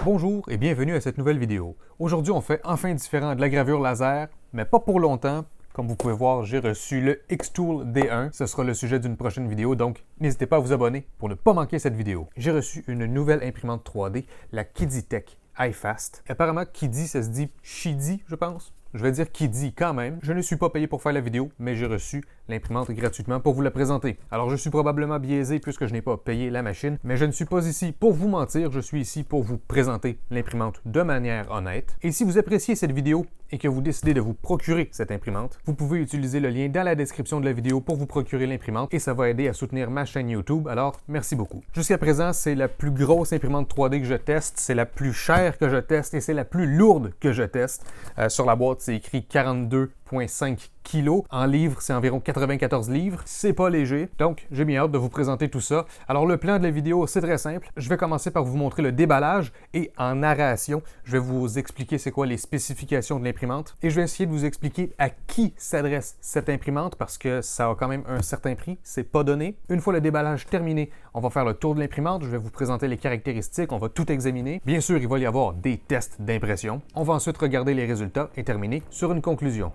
Bonjour et bienvenue à cette nouvelle vidéo. Aujourd'hui, on fait enfin différent de la gravure laser, mais pas pour longtemps. Comme vous pouvez voir, j'ai reçu le Xtool D1. Ce sera le sujet d'une prochaine vidéo, donc n'hésitez pas à vous abonner pour ne pas manquer cette vidéo. J'ai reçu une nouvelle imprimante 3D, la Kiditech iFast. Apparemment, Kidi, ça se dit Shidi, je pense. Je vais dire Kidi quand même. Je ne suis pas payé pour faire la vidéo, mais j'ai reçu l'imprimante gratuitement pour vous la présenter. Alors je suis probablement biaisé puisque je n'ai pas payé la machine, mais je ne suis pas ici pour vous mentir, je suis ici pour vous présenter l'imprimante de manière honnête. Et si vous appréciez cette vidéo et que vous décidez de vous procurer cette imprimante, vous pouvez utiliser le lien dans la description de la vidéo pour vous procurer l'imprimante et ça va aider à soutenir ma chaîne YouTube, alors merci beaucoup. Jusqu'à présent, c'est la plus grosse imprimante 3D que je teste, c'est la plus chère que je teste et c'est la plus lourde que je teste. Sur la boîte, c'est écrit 42,5 kg. En livres, c'est environ 94 livres. C'est pas léger, donc j'ai bien hâte de vous présenter tout ça. Alors le plan de la vidéo, c'est très simple. Je vais commencer par vous montrer le déballage et en narration, je vais vous expliquer c'est quoi les spécifications de l'imprimante et je vais essayer de vous expliquer à qui s'adresse cette imprimante parce que ça a quand même un certain prix, c'est pas donné. Une fois le déballage terminé, on va faire le tour de l'imprimante, je vais vous présenter les caractéristiques, on va tout examiner. Bien sûr, il va y avoir des tests d'impression. On va ensuite regarder les résultats et terminer sur une conclusion.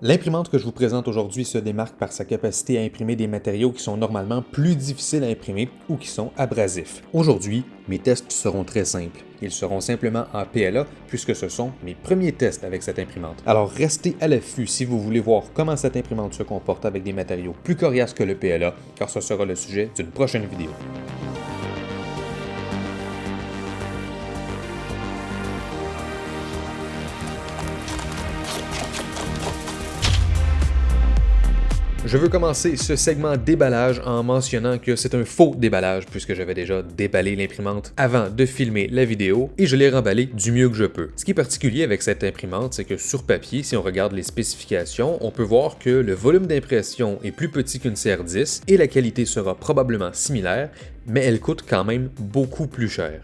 L'imprimante que je vous présente aujourd'hui se démarque par sa capacité à imprimer des matériaux qui sont normalement plus difficiles à imprimer ou qui sont abrasifs. Aujourd'hui, mes tests seront très simples. Ils seront simplement en PLA puisque ce sont mes premiers tests avec cette imprimante. Alors restez à l'affût si vous voulez voir comment cette imprimante se comporte avec des matériaux plus coriaces que le PLA, car ce sera le sujet d'une prochaine vidéo. Je veux commencer ce segment déballage en mentionnant que c'est un faux déballage puisque j'avais déjà déballé l'imprimante avant de filmer la vidéo et je l'ai remballée du mieux que je peux. Ce qui est particulier avec cette imprimante, c'est que sur papier, si on regarde les spécifications, on peut voir que le volume d'impression est plus petit qu'une CR10 et la qualité sera probablement similaire, mais elle coûte quand même beaucoup plus cher.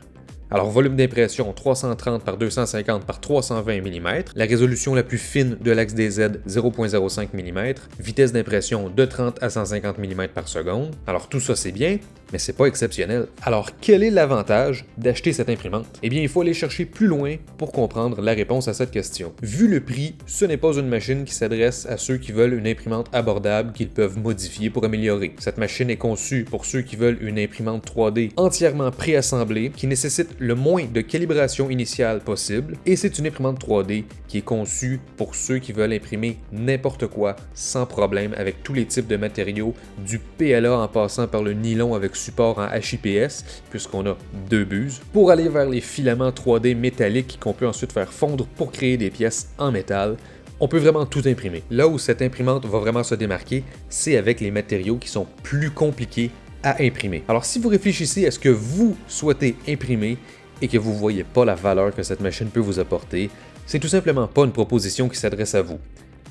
Alors, volume d'impression 330 par 250 par 320 mm, la résolution la plus fine de l'axe des Z 0.05 mm, vitesse d'impression de 30 à 150 mm par seconde. Alors tout ça c'est bien, mais c'est pas exceptionnel. Alors quel est l'avantage d'acheter cette imprimante? Eh bien il faut aller chercher plus loin pour comprendre la réponse à cette question. Vu le prix, ce n'est pas une machine qui s'adresse à ceux qui veulent une imprimante abordable qu'ils peuvent modifier pour améliorer. Cette machine est conçue pour ceux qui veulent une imprimante 3D entièrement préassemblée, qui nécessite le moins de calibration initiale possible, et c'est une imprimante 3D qui est conçue pour ceux qui veulent imprimer n'importe quoi sans problème avec tous les types de matériaux, du PLA en passant par le nylon avec support en HIPS, puisqu'on a deux buses, pour aller vers les filaments 3D métalliques qu'on peut ensuite faire fondre pour créer des pièces en métal. On peut vraiment tout imprimer. Là où cette imprimante va vraiment se démarquer, c'est avec les matériaux qui sont plus compliqués à imprimer. Alors si vous réfléchissez à ce que vous souhaitez imprimer, et que vous ne voyez pas la valeur que cette machine peut vous apporter, c'est tout simplement pas une proposition qui s'adresse à vous.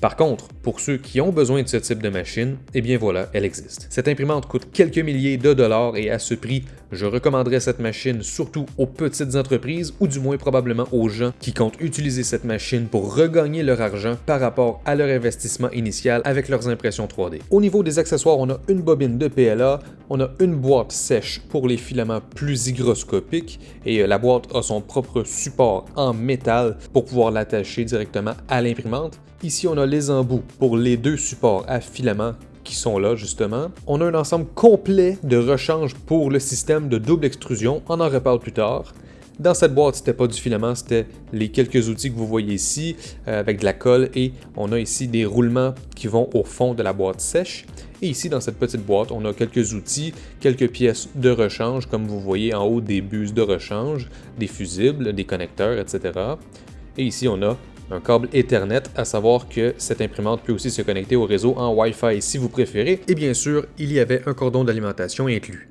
Par contre, pour ceux qui ont besoin de ce type de machine, eh bien voilà, elle existe. Cette imprimante coûte quelques milliers de dollars et à ce prix, je recommanderais cette machine surtout aux petites entreprises ou du moins probablement aux gens qui comptent utiliser cette machine pour regagner leur argent par rapport à leur investissement initial avec leurs impressions 3D. Au niveau des accessoires, on a une bobine de PLA, on a une boîte sèche pour les filaments plus hygroscopiques et la boîte a son propre support en métal pour pouvoir l'attacher directement à l'imprimante. Ici, on a les embouts pour les deux supports à filaments qui sont là justement. On a un ensemble complet de rechange pour le système de double extrusion, on en reparle plus tard. Dans cette boîte, c'était pas du filament, c'était les quelques outils que vous voyez ici avec de la colle et on a ici des roulements qui vont au fond de la boîte sèche. Et ici, dans cette petite boîte, on a quelques outils, quelques pièces de rechange, comme vous voyez en haut des buses de rechange, des fusibles, des connecteurs, etc. Et ici, on a un câble Ethernet, à savoir que cette imprimante peut aussi se connecter au réseau en Wi-Fi si vous préférez. Et bien sûr, il y avait un cordon d'alimentation inclus.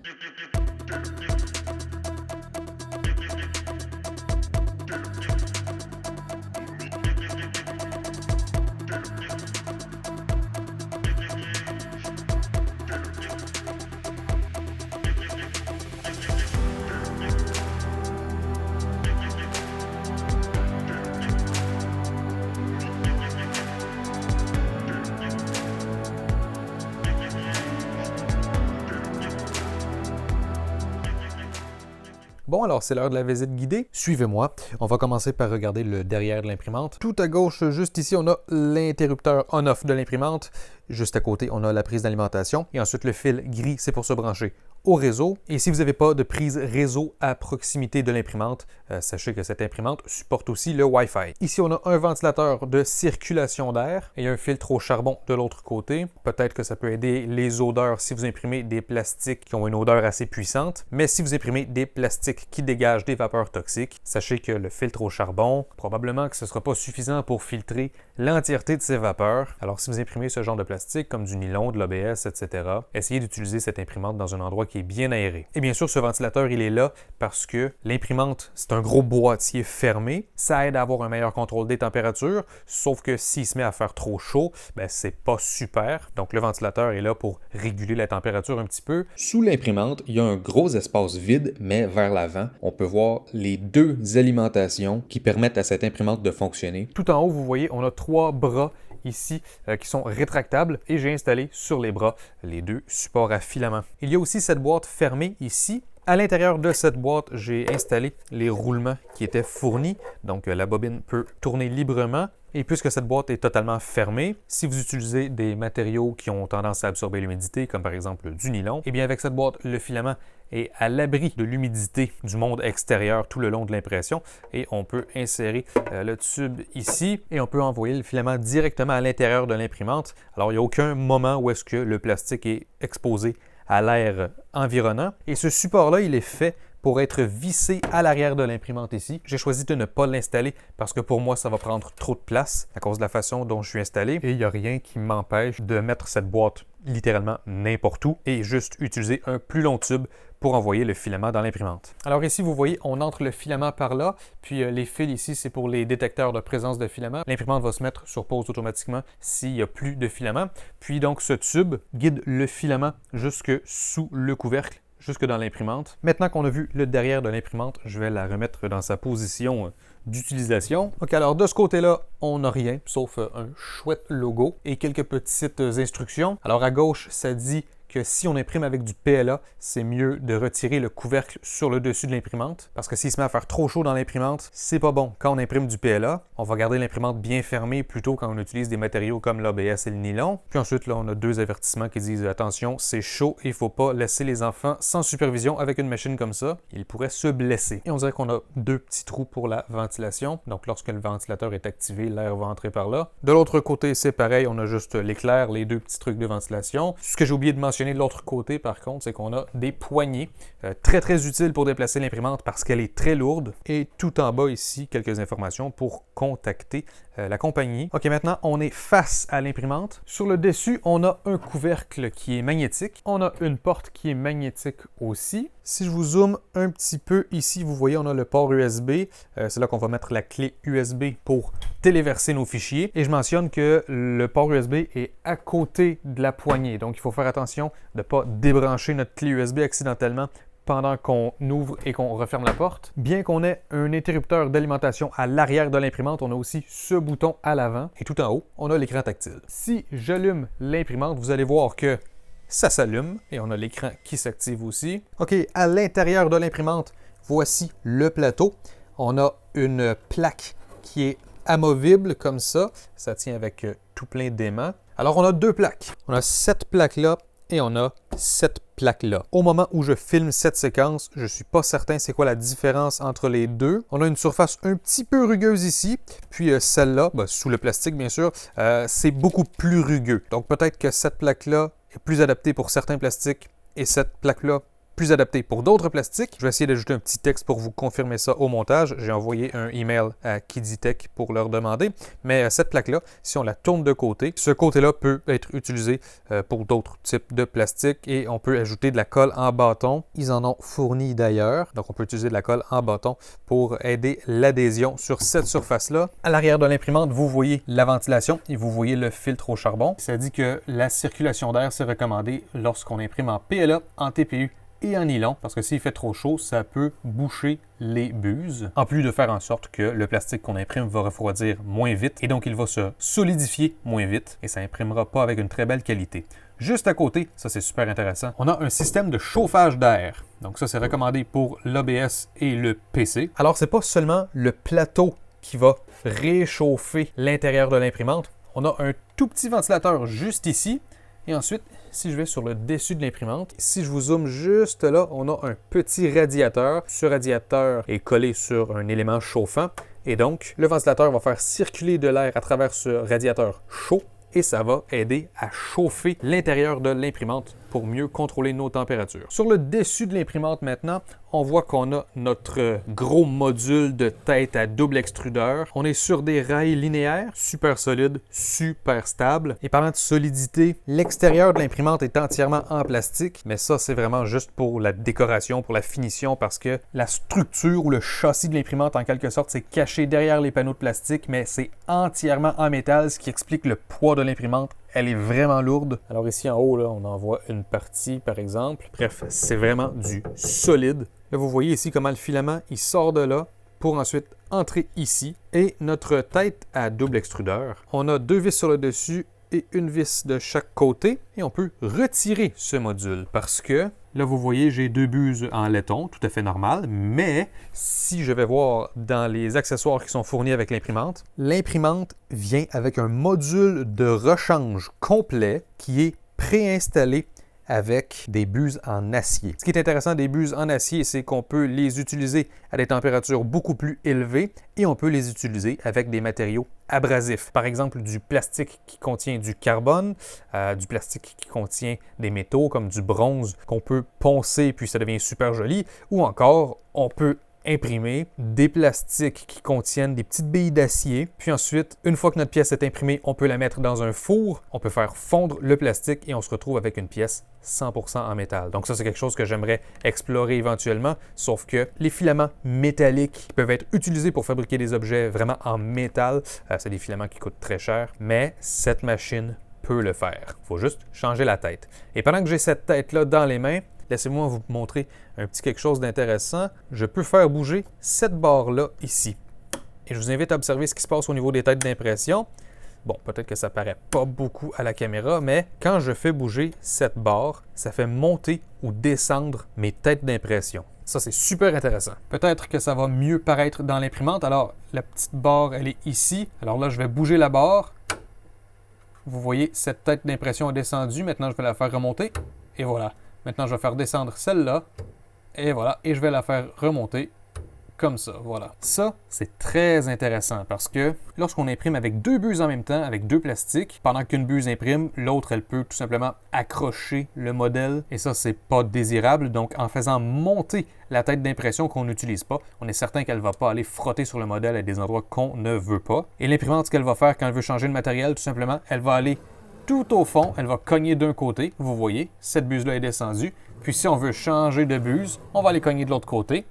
Bon, alors c'est l'heure de la visite guidée. Suivez-moi. On va commencer par regarder le derrière de l'imprimante. Tout à gauche, juste ici, on a l'interrupteur on-off de l'imprimante. Juste à côté, on a la prise d'alimentation. Et ensuite, le fil gris, c'est pour se brancher au réseau. Et si vous n'avez pas de prise réseau à proximité de l'imprimante, sachez que cette imprimante supporte aussi le Wi-Fi. Ici, on a un ventilateur de circulation d'air et un filtre au charbon de l'autre côté. Peut-être que ça peut aider les odeurs si vous imprimez des plastiques qui ont une odeur assez puissante. Mais si vous imprimez des plastiques qui dégagent des vapeurs toxiques, sachez que le filtre au charbon, probablement que ce ne sera pas suffisant pour filtrer l'entièreté de ces vapeurs. Alors, si vous imprimez ce genre de plastique, comme du nylon, de l'ABS, etc., essayez d'utiliser cette imprimante dans un endroit qui est bien aéré. Et bien sûr, ce ventilateur, il est là parce que l'imprimante, c'est un gros boîtier fermé. Ça aide à avoir un meilleur contrôle des températures, sauf que s'il se met à faire trop chaud, c'est pas super. Donc, le ventilateur est là pour réguler la température un petit peu. Sous l'imprimante, il y a un gros espace vide, mais vers l'avant, on peut voir les deux alimentations qui permettent à cette imprimante de fonctionner. Tout en haut, vous voyez, on a 3 bras ici qui sont rétractables et j'ai installé sur les bras les 2 supports à filament. Il y a aussi cette boîte fermée ici. À l'intérieur de cette boîte, j'ai installé les roulements qui étaient fournis, donc la bobine peut tourner librement. Et puisque cette boîte est totalement fermée, si vous utilisez des matériaux qui ont tendance à absorber l'humidité, comme par exemple du nylon, eh bien avec cette boîte, le filament est à l'abri de l'humidité du monde extérieur tout le long de l'impression et on peut insérer le tube ici et on peut envoyer le filament directement à l'intérieur de l'imprimante. Alors il n'y a aucun moment où est-ce que le plastique est exposé à l'air environnant et ce support-là, il est fait pour être vissé à l'arrière de l'imprimante ici. J'ai choisi de ne pas l'installer parce que pour moi, ça va prendre trop de place à cause de la façon dont je suis installé. Et il n'y a rien qui m'empêche de mettre cette boîte littéralement n'importe où et juste utiliser un plus long tube pour envoyer le filament dans l'imprimante. Alors ici, vous voyez, on entre le filament par là, puis les fils ici, c'est pour les détecteurs de présence de filament. L'imprimante va se mettre sur pause automatiquement s'il n'y a plus de filament. Puis donc, ce tube guide le filament jusque sous le couvercle, jusque dans l'imprimante. Maintenant qu'on a vu le derrière de l'imprimante, je vais la remettre dans sa position d'utilisation. OK, alors de ce côté-là, on n'a rien, sauf un chouette logo et quelques petites instructions. Alors à gauche, ça dit que si on imprime avec du PLA, c'est mieux de retirer le couvercle sur le dessus de l'imprimante parce que s'il se met à faire trop chaud dans l'imprimante, c'est pas bon. Quand on imprime du PLA, on va garder l'imprimante bien fermée plutôt quand on utilise des matériaux comme l'ABS et le nylon. Puis ensuite, là, on a 2 avertissements qui disent « Attention, c'est chaud et il ne faut pas laisser les enfants sans supervision avec une machine comme ça. Ils pourraient se blesser. » Et on dirait qu'on a 2 petits trous pour la ventilation. Donc lorsque le ventilateur est activé, l'air va entrer par là. De l'autre côté, c'est pareil. On a juste l'éclair, les 2 petits trucs de ventilation. Ce que j'ai oublié de mentionner de l'autre côté, par contre, c'est qu'on a des poignées très utiles pour déplacer l'imprimante parce qu'elle est très lourde. Et tout en bas ici, quelques informations pour contacter la compagnie. OK, maintenant, on est face à l'imprimante. Sur le dessus, on a un couvercle qui est magnétique. On a une porte qui est magnétique aussi. Si je vous zoome un petit peu ici, vous voyez, on a le port USB. C'est là qu'on va mettre la clé USB pour téléverser nos fichiers. Et je mentionne que le port USB est à côté de la poignée. Donc, il faut faire attention de ne pas débrancher notre clé USB accidentellement pendant qu'on ouvre et qu'on referme la porte. Bien qu'on ait un interrupteur d'alimentation à l'arrière de l'imprimante, on a aussi ce bouton à l'avant. Et tout en haut, on a l'écran tactile. Si j'allume l'imprimante, vous allez voir que ça s'allume et on a l'écran qui s'active aussi. OK, à l'intérieur de l'imprimante, voici le plateau. On a une plaque qui est amovible comme ça. Ça tient avec tout plein d'aimants. Alors, on a 2 plaques. On a cette plaque-là et on a cette plaque-là. Au moment où je filme cette séquence, je ne suis pas certain c'est quoi la différence entre les deux. On a une surface un petit peu rugueuse ici, puis celle-là, sous le plastique bien sûr, c'est beaucoup plus rugueux. Donc peut-être que cette plaque-là est plus adaptée pour certains plastiques et cette plaque-là plus adapté pour d'autres plastiques. Je vais essayer d'ajouter un petit texte pour vous confirmer ça au montage. J'ai envoyé un email à Kiditech pour leur demander. Mais cette plaque-là, si on la tourne de côté, ce côté-là peut être utilisé pour d'autres types de plastique et on peut ajouter de la colle en bâton. Ils en ont fourni d'ailleurs. Donc, on peut utiliser de la colle en bâton pour aider l'adhésion sur cette surface-là. À l'arrière de l'imprimante, vous voyez la ventilation et vous voyez le filtre au charbon. Ça dit que la circulation d'air, c'est recommandé lorsqu'on imprime en PLA, en TPU et en nylon, parce que s'il fait trop chaud, ça peut boucher les buses, en plus de faire en sorte que le plastique qu'on imprime va refroidir moins vite, et donc il va se solidifier moins vite, et ça n'imprimera pas avec une très belle qualité. Juste à côté, ça c'est super intéressant, on a un système de chauffage d'air. Donc ça c'est recommandé pour l'ABS et le PC. Alors c'est pas seulement le plateau qui va réchauffer l'intérieur de l'imprimante. On a un tout petit ventilateur juste ici. Et ensuite, si je vais sur le dessus de l'imprimante, si je vous zoome juste là, on a un petit radiateur. Ce radiateur est collé sur un élément chauffant. Et donc, le ventilateur va faire circuler de l'air à travers ce radiateur chaud et ça va aider à chauffer l'intérieur de l'imprimante pour mieux contrôler nos températures. Sur le dessus de l'imprimante maintenant, on voit qu'on a notre gros module de tête à double extrudeur. On est sur des rails linéaires, super solides, super stables. Et parlant de solidité, l'extérieur de l'imprimante est entièrement en plastique, mais ça c'est vraiment juste pour la décoration, pour la finition, parce que la structure ou le châssis de l'imprimante en quelque sorte c'est caché derrière les panneaux de plastique, mais c'est entièrement en métal, ce qui explique le poids de l'imprimante. Elle est vraiment lourde. Alors ici en haut, là, on en voit une partie par exemple. Bref, c'est vraiment du solide. Là, vous voyez ici comment le filament il sort de là pour ensuite entrer ici. Et notre tête à double extrudeur, on a 2 vis sur le dessus et une vis de chaque côté. Et on peut retirer ce module parce que là, vous voyez, j'ai 2 buses en laiton, tout à fait normal. Mais si je vais voir dans les accessoires qui sont fournis avec l'imprimante vient avec un module de rechange complet qui est préinstallé avec des buses en acier. Ce qui est intéressant des buses en acier, c'est qu'on peut les utiliser à des températures beaucoup plus élevées et on peut les utiliser avec des matériaux abrasifs. Par exemple, du plastique qui contient du carbone, du plastique qui contient des métaux comme du bronze qu'on peut poncer puis ça devient super joli, ou encore on peut imprimer des plastiques qui contiennent des petites billes d'acier. Puis ensuite, une fois que notre pièce est imprimée, on peut la mettre dans un four, on peut faire fondre le plastique et on se retrouve avec une pièce 100% en métal. Donc ça, c'est quelque chose que j'aimerais explorer éventuellement, sauf que les filaments métalliques peuvent être utilisés pour fabriquer des objets vraiment en métal. C'est des filaments qui coûtent très cher, mais cette machine peut le faire. Il faut juste changer la tête. Et pendant que j'ai cette tête-là dans les mains, laissez-moi vous montrer un petit quelque chose d'intéressant. Je peux faire bouger cette barre-là ici. Et je vous invite à observer ce qui se passe au niveau des têtes d'impression. Bon, peut-être que ça paraît pas beaucoup à la caméra, mais quand je fais bouger cette barre, ça fait monter ou descendre mes têtes d'impression. Ça, c'est super intéressant. Peut-être que ça va mieux paraître dans l'imprimante. Alors, la petite barre, elle est ici. Alors là, je vais bouger la barre. Vous voyez, cette tête d'impression est descendue. Maintenant, je vais la faire remonter. Et voilà. Maintenant, je vais faire descendre celle-là. Et voilà. Et je vais la faire remonter comme ça. Voilà. Ça, c'est très intéressant parce que lorsqu'on imprime avec 2 buses en même temps, avec 2 plastiques, pendant qu'une buse imprime, l'autre, elle peut tout simplement accrocher le modèle. Et ça, c'est pas désirable. Donc, en faisant monter la tête d'impression qu'on n'utilise pas, on est certain qu'elle ne va pas aller frotter sur le modèle à des endroits qu'on ne veut pas. Et l'imprimante, ce qu'elle va faire quand elle veut changer de matériel, tout simplement, elle va aller tout au fond, elle va cogner d'un côté. Vous voyez, cette buse-là est descendue. Puis si on veut changer de buse, on va aller cogner de l'autre côté.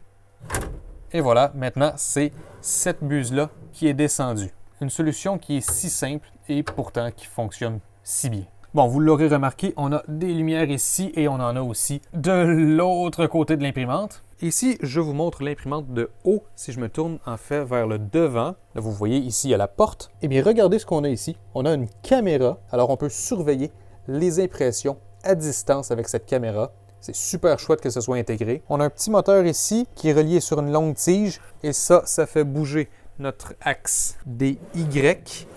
Et voilà, maintenant, c'est cette buse-là qui est descendue. Une solution qui est si simple et pourtant qui fonctionne si bien. Bon, vous l'aurez remarqué, on a des lumières ici et on en a aussi de l'autre côté de l'imprimante. Ici, je vous montre l'imprimante de haut. Si je me tourne en fait vers le devant, là, vous voyez ici, il y a la porte. Eh bien, regardez ce qu'on a ici. On a une caméra. Alors, on peut surveiller les impressions à distance avec cette caméra. C'est super chouette que ce soit intégré. On a un petit moteur ici qui est relié sur une longue tige. Et ça fait bouger notre axe des Y.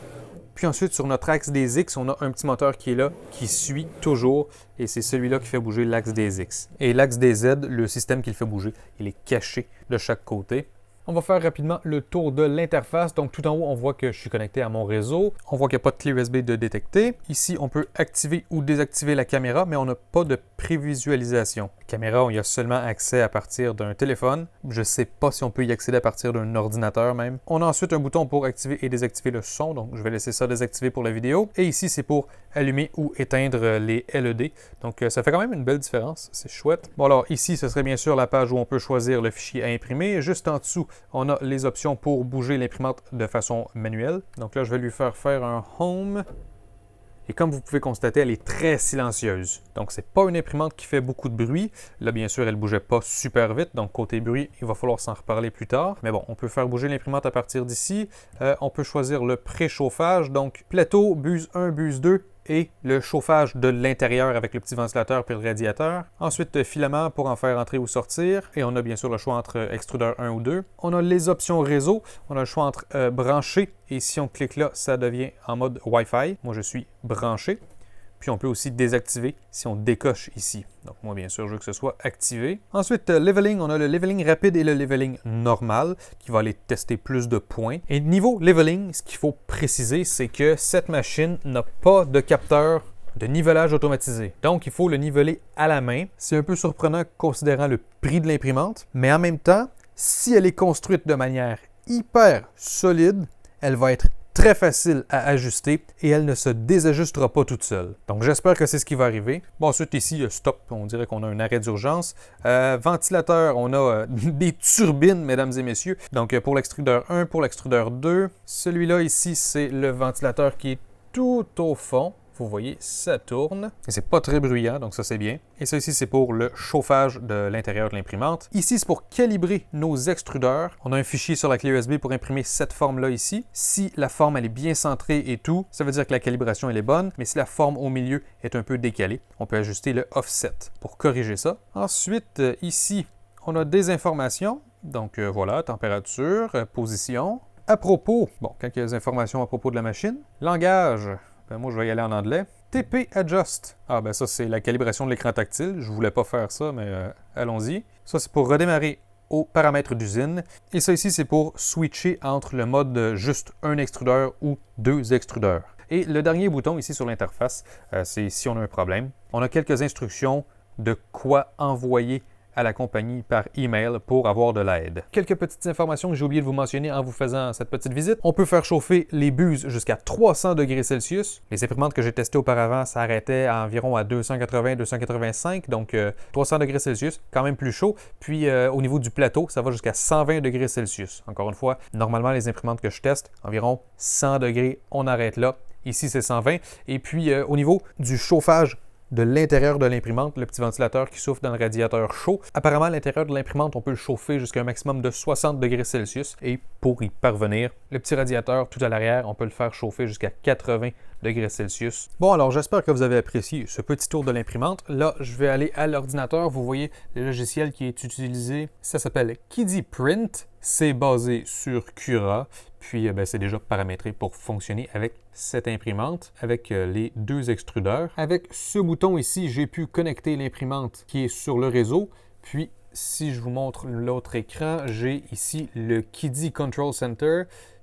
Puis ensuite, sur notre axe des X, on a un petit moteur qui est là, qui suit toujours. Et c'est celui-là qui fait bouger l'axe des X. Et l'axe des Z, le système qui le fait bouger, il est caché de chaque côté. On va faire rapidement le tour de l'interface. Donc tout en haut, on voit que je suis connecté à mon réseau. On voit qu'il n'y a pas de clé USB de détecter. Ici, on peut activer ou désactiver la caméra, mais on n'a pas de prévisualisation. La caméra, on y a seulement accès à partir d'un téléphone. Je ne sais pas si on peut y accéder à partir d'un ordinateur même. On a ensuite un bouton pour activer et désactiver le son. Donc je vais laisser ça désactiver pour la vidéo. Et ici, c'est pour allumer ou éteindre les LED. Donc ça fait quand même une belle différence. C'est chouette. Bon alors, ici, ce serait bien sûr la page où on peut choisir le fichier à imprimer. Juste en dessous, on a les options pour bouger l'imprimante de façon manuelle. Donc là, je vais lui faire un home. Et comme vous pouvez constater, elle est très silencieuse. Donc, ce n'est pas une imprimante qui fait beaucoup de bruit. Là, bien sûr, elle ne bougeait pas super vite. Donc, côté bruit, il va falloir s'en reparler plus tard. Mais bon, on peut faire bouger l'imprimante à partir d'ici. On peut choisir le préchauffage. Donc, plateau, buse 1, buse 2. et le chauffage de l'intérieur avec le petit ventilateur puis le radiateur. Ensuite, filament pour en faire entrer ou sortir. Et on a bien sûr le choix entre extrudeur 1 ou 2. On a les options réseau. On a le choix entre brancher et si on clique là, ça devient en mode Wi-Fi. Moi, je suis branché. Puis on peut aussi désactiver si on décoche ici. Donc moi, bien sûr, je veux que ce soit activé. Ensuite, leveling, on a le leveling rapide et le leveling normal qui va aller tester plus de points. Et niveau leveling, ce qu'il faut préciser, c'est que cette machine n'a pas de capteur de nivelage automatisé. Donc, il faut le niveler à la main. C'est un peu surprenant considérant le prix de l'imprimante, mais en même temps, si elle est construite de manière hyper solide, elle va être très facile à ajuster et elle ne se désajustera pas toute seule. Donc j'espère que c'est ce qui va arriver. Bon, ensuite ici, stop, on dirait qu'on a un arrêt d'urgence. Ventilateur, on a des turbines, mesdames et messieurs. Donc pour l'extrudeur 1, pour l'extrudeur 2. Celui-là ici, c'est le ventilateur qui est tout au fond. Vous voyez, ça tourne. Et c'est pas très bruyant, donc ça c'est bien. Et ça ici, c'est pour le chauffage de l'intérieur de l'imprimante. Ici, c'est pour calibrer nos extrudeurs. On a un fichier sur la clé USB pour imprimer cette forme-là ici. Si la forme, elle est bien centrée et tout, ça veut dire que la calibration, elle est bonne. Mais si la forme au milieu est un peu décalée, on peut ajuster le offset pour corriger ça. Ensuite, ici, on a des informations. Donc voilà, température, position. À propos, bon, quelques informations à propos de la machine. Langage. Moi, je vais y aller en anglais. TP Adjust. Ah, ben ça, c'est la calibration de l'écran tactile. Je voulais pas faire ça, mais allons-y. Ça, c'est pour redémarrer aux paramètres d'usine. Et ça ici, c'est pour switcher entre le mode juste un extrudeur ou deux extrudeurs. Et le dernier bouton ici sur l'interface, c'est si on a un problème. On a quelques instructions de quoi envoyer à la compagnie par email pour avoir de l'aide. Quelques petites informations que j'ai oublié de vous mentionner en vous faisant cette petite visite. On peut faire chauffer les buses jusqu'à 300 degrés Celsius. Les imprimantes que j'ai testées auparavant s'arrêtaient environ à 280-285, donc 300 degrés Celsius, quand même plus chaud. Puis au niveau du plateau, ça va jusqu'à 120 degrés Celsius. Encore une fois, normalement, les imprimantes que je teste, environ 100 degrés, on arrête là. Ici, c'est 120. Et puis au niveau du chauffage de l'intérieur de l'imprimante, le petit ventilateur qui souffle dans le radiateur chaud. Apparemment, à l'intérieur de l'imprimante, on peut le chauffer jusqu'à un maximum de 60 degrés Celsius. Et pour y parvenir, le petit radiateur tout à l'arrière, on peut le faire chauffer jusqu'à 80 degrés Celsius. Bon, alors j'espère que vous avez apprécié ce petit tour de l'imprimante. Là, je vais aller à l'ordinateur. Vous voyez le logiciel qui est utilisé. Ça s'appelle Kiddy Print. C'est basé sur Cura. Puis, c'est déjà paramétré pour fonctionner avec cette imprimante, avec les deux extrudeurs. Avec ce bouton ici, j'ai pu connecter l'imprimante qui est sur le réseau. Puis, si je vous montre l'autre écran, j'ai ici le Kiddy Control Center.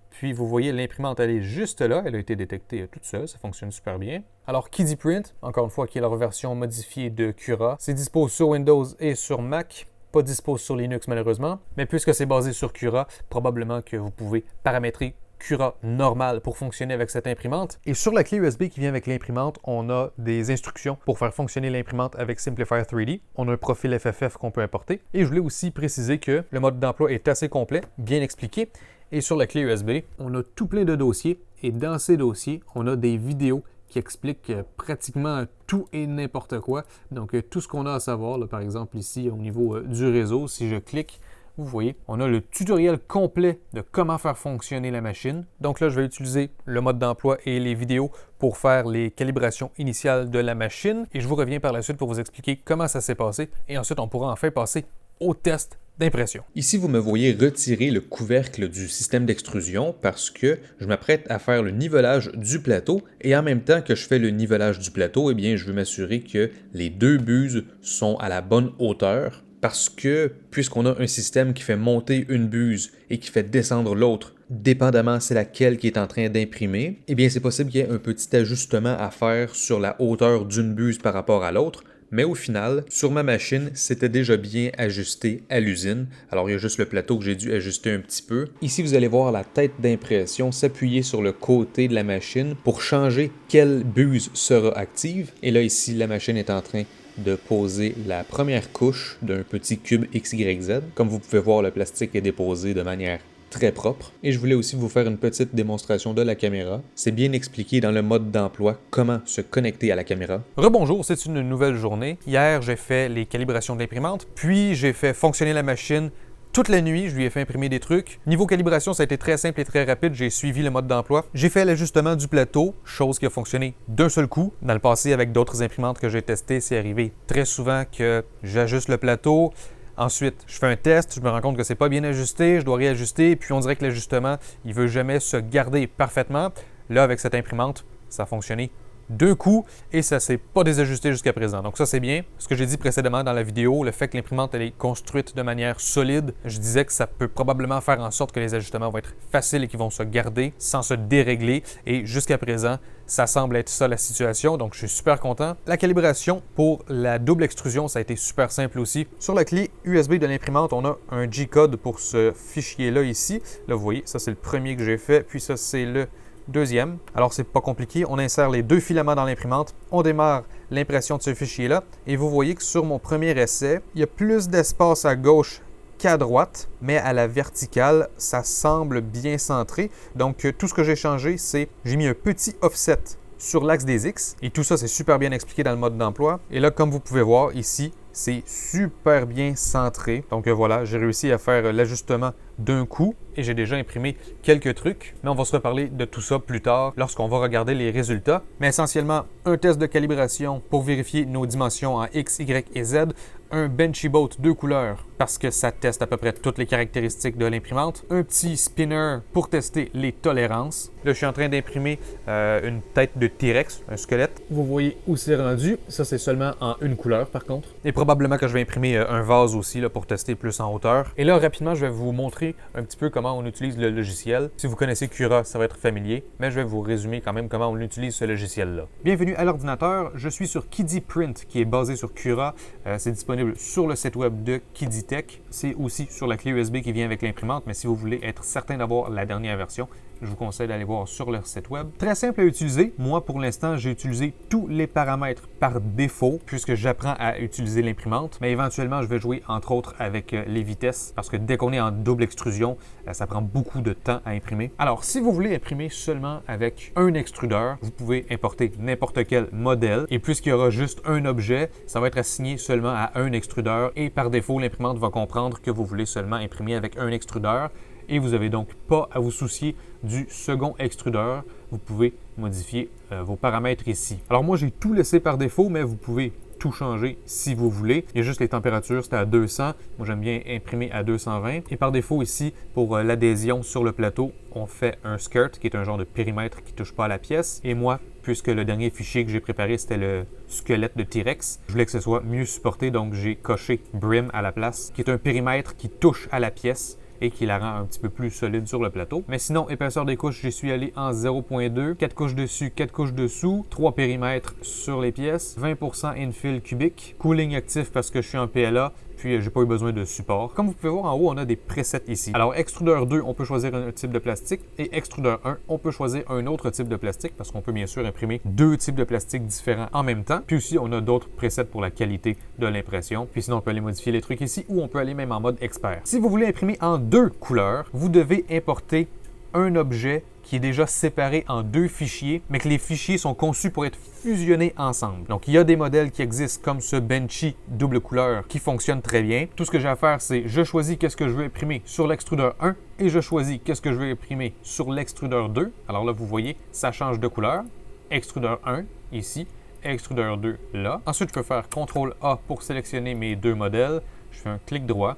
Puis, vous voyez, l'imprimante, elle est juste là. Elle a été détectée toute seule. Ça fonctionne super bien. Alors, Kiddy Print, encore une fois, qui est la version modifiée de Cura. C'est dispo sur Windows et sur Mac. Pas dispo sur Linux malheureusement, mais puisque c'est basé sur Cura, probablement que vous pouvez paramétrer Cura normal pour fonctionner avec cette imprimante. Et sur la clé USB qui vient avec l'imprimante, on a des instructions pour faire fonctionner l'imprimante avec Simplifier 3D. On a un profil FFF qu'on peut importer. Et je voulais aussi préciser que le mode d'emploi est assez complet, bien expliqué. Et sur la clé USB, on a tout plein de dossiers. Et dans ces dossiers, on a des vidéos qui explique pratiquement tout et n'importe quoi. Donc, tout ce qu'on a à savoir, là, par exemple ici au niveau du réseau, si je clique, vous voyez, on a le tutoriel complet de comment faire fonctionner la machine. Donc là, je vais utiliser le mode d'emploi et les vidéos pour faire les calibrations initiales de la machine. Et je vous reviens par la suite pour vous expliquer comment ça s'est passé. Et ensuite, on pourra enfin passer au test d'impression. Ici, vous me voyez retirer le couvercle du système d'extrusion parce que je m'apprête à faire le nivelage du plateau et en même temps que je fais le nivelage du plateau, eh bien, je veux m'assurer que les deux buses sont à la bonne hauteur parce que puisqu'on a un système qui fait monter une buse et qui fait descendre l'autre, dépendamment c'est laquelle qui est en train d'imprimer, eh bien, c'est possible qu'il y ait un petit ajustement à faire sur la hauteur d'une buse par rapport à l'autre. Mais au final, sur ma machine, c'était déjà bien ajusté à l'usine. Alors, il y a juste le plateau que j'ai dû ajuster un petit peu. Ici, vous allez voir la tête d'impression s'appuyer sur le côté de la machine pour changer quelle buse sera active. Et là, ici, la machine est en train de poser la première couche d'un petit cube XYZ. Comme vous pouvez voir, le plastique est déposé de manière très propre. Et je voulais aussi vous faire une petite démonstration de la caméra. C'est bien expliqué dans le mode d'emploi comment se connecter à la caméra. Rebonjour, c'est une nouvelle journée. Hier, j'ai fait les calibrations de l'imprimante, puis j'ai fait fonctionner la machine toute la nuit, je lui ai fait imprimer des trucs. Niveau calibration, ça a été très simple et très rapide. J'ai suivi le mode d'emploi. J'ai fait l'ajustement du plateau, chose qui a fonctionné d'un seul coup. Dans le passé, avec d'autres imprimantes que j'ai testées, c'est arrivé très souvent que j'ajuste le plateau. Ensuite, je fais un test, je me rends compte que c'est pas bien ajusté, je dois réajuster, puis on dirait que l'ajustement, il veut jamais se garder parfaitement. Là, avec cette imprimante, ça a fonctionné d'un coup et ça s'est pas désajusté jusqu'à présent. Donc ça, c'est bien. Ce que j'ai dit précédemment dans la vidéo, le fait que l'imprimante elle est construite de manière solide, je disais que ça peut probablement faire en sorte que les ajustements vont être faciles et qu'ils vont se garder sans se dérégler. Et jusqu'à présent, ça semble être ça la situation, donc je suis super content. La calibration pour la double extrusion, ça a été super simple aussi. Sur la clé USB de l'imprimante, on a un G-code pour ce fichier-là ici. Là, vous voyez, ça c'est le premier que j'ai fait, puis ça c'est le deuxième. Alors, c'est pas compliqué. On insère les deux filaments dans l'imprimante. On démarre l'impression de ce fichier-là. Et vous voyez que sur mon premier essai, il y a plus d'espace à gauche qu'à droite, mais à la verticale, ça semble bien centré. Donc, tout ce que j'ai changé, c'est j'ai mis un petit offset sur l'axe des X. Et tout ça, c'est super bien expliqué dans le mode d'emploi. Et là, comme vous pouvez voir ici, c'est super bien centré. Donc voilà, j'ai réussi à faire l'ajustement d'un coup et j'ai déjà imprimé quelques trucs. Mais on va se reparler de tout ça plus tard lorsqu'on va regarder les résultats. Mais essentiellement, un test de calibration pour vérifier nos dimensions en X, Y et Z. Un Benchy Boat 2 couleurs parce que ça teste à peu près toutes les caractéristiques de l'imprimante. Un petit spinner pour tester les tolérances. Là, je suis en train d'imprimer une tête de T-Rex, un squelette. Vous voyez où c'est rendu. Ça, c'est seulement en une couleur par contre. Et probablement que je vais imprimer un vase aussi là, pour tester plus en hauteur. Et là, rapidement, je vais vous montrer un petit peu comment on utilise le logiciel. Si vous connaissez Cura, ça va être familier, mais je vais vous résumer quand même comment on utilise ce logiciel-là. Bienvenue à l'ordinateur. Je suis sur Kiddy Print qui est basé sur Cura. C'est disponible sur le site web de Kiddy Tech. C'est aussi sur la clé USB qui vient avec l'imprimante, mais si vous voulez être certain d'avoir la dernière version, je vous conseille d'aller voir sur leur site web. Très simple à utiliser. Moi, pour l'instant, j'ai utilisé tous les paramètres par défaut puisque j'apprends à utiliser l'imprimante. Mais éventuellement, je vais jouer entre autres avec les vitesses parce que dès qu'on est en double extrusion, ça prend beaucoup de temps à imprimer. Alors, si vous voulez imprimer seulement avec un extrudeur, vous pouvez importer n'importe quel modèle. Et puisqu'il y aura juste un objet, ça va être assigné seulement à un extrudeur. Et par défaut, l'imprimante va comprendre que vous voulez seulement imprimer avec un extrudeur. Et vous n'avez donc pas à vous soucier du second extrudeur. Vous pouvez modifier vos paramètres ici. Alors moi, j'ai tout laissé par défaut, mais vous pouvez tout changer si vous voulez. Il y a juste les températures, c'était à 200. Moi, j'aime bien imprimer à 220. Et par défaut ici, pour l'adhésion sur le plateau, on fait un skirt, qui est un genre de périmètre qui ne touche pas à la pièce. Et moi, puisque le dernier fichier que j'ai préparé, c'était le squelette de T-Rex, je voulais que ce soit mieux supporté, donc j'ai coché Brim à la place, qui est un périmètre qui touche à la pièce et qui la rend un petit peu plus solide sur le plateau. Mais sinon, épaisseur des couches, j'y suis allé en 0.2, 4 couches dessus, 4 couches dessous, 3 périmètres sur les pièces, 20% infill cubique, cooling actif parce que je suis en PLA, puis j'ai pas eu besoin de support. Comme vous pouvez voir en haut, on a des presets ici. Alors extrudeur 2, on peut choisir un type de plastique et extrudeur 1, on peut choisir un autre type de plastique parce qu'on peut bien sûr imprimer deux types de plastique différents en même temps. Puis aussi, on a d'autres presets pour la qualité de l'impression. Puis sinon, on peut aller modifier les trucs ici ou on peut aller même en mode expert. Si vous voulez imprimer en deux couleurs, vous devez importer un objet qui est déjà séparé en deux fichiers, mais que les fichiers sont conçus pour être fusionnés ensemble. Donc, il y a des modèles qui existent comme ce Benchy double couleur qui fonctionne très bien. Tout ce que j'ai à faire, c'est je choisis qu'est-ce que je veux imprimer sur l'extrudeur 1 et je choisis qu'est-ce que je veux imprimer sur l'extrudeur 2. Alors là, vous voyez, ça change de couleur. Extrudeur 1 ici, extrudeur 2 là. Ensuite, je peux faire CTRL-A pour sélectionner mes deux modèles. Je fais un clic droit